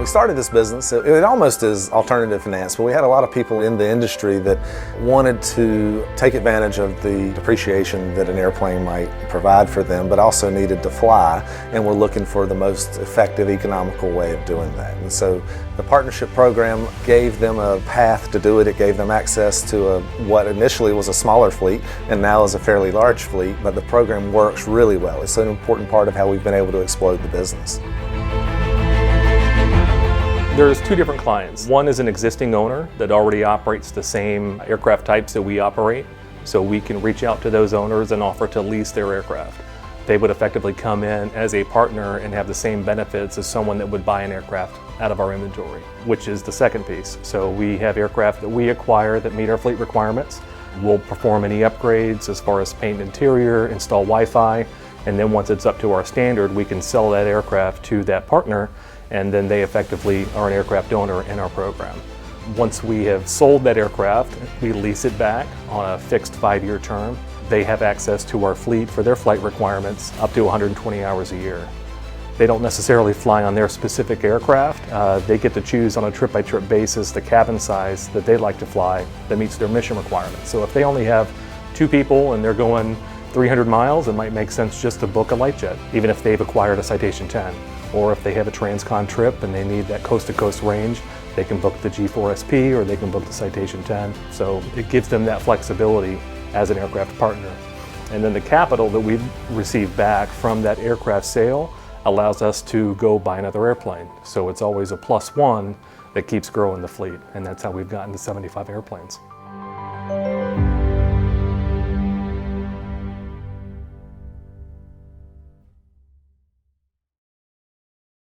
we started this business, it almost is alternative finance, but we had a lot of people in the industry that wanted to take advantage of the depreciation that an airplane might provide for them, but also needed to fly, and were looking for the most effective, economical way of doing that. And so the partnership program gave them a path to do it. It gave them access to what initially was a smaller fleet and now is a fairly large fleet, but the program works really well. It's an important part of how we've been able to explode the business. There's two different clients. One is an existing owner that already operates the same aircraft types that we operate, so we can reach out to those owners and offer to lease their aircraft. They would effectively come in as a partner and have the same benefits as someone that would buy an aircraft out of our inventory, which is the second piece. So we have aircraft that we acquire that meet our fleet requirements. We'll perform any upgrades as far as paint interior, install Wi-Fi, and then once it's up to our standard, we can sell that aircraft to that partner, and then they effectively are an aircraft owner in our program. Once we have sold that aircraft, we lease it back on a fixed 5-year term. They have access to our fleet for their flight requirements up to 120 hours a year. They don't necessarily fly on their specific aircraft. They get to choose on a trip-by-trip basis the cabin size that they'd like to fly that meets their mission requirements. So if they only have 2 people and they're going 300 miles, it might make sense just to book a light jet, even if they've acquired a Citation 10. Or if they have a transcon trip and they need that coast-to-coast range, they can book the G4SP or they can book the Citation 10. So it gives them that flexibility as an aircraft partner. And then the capital that we receive back from that aircraft sale allows us to go buy another airplane. So it's always a +1 that keeps growing the fleet, and that's how we've gotten to 75 airplanes.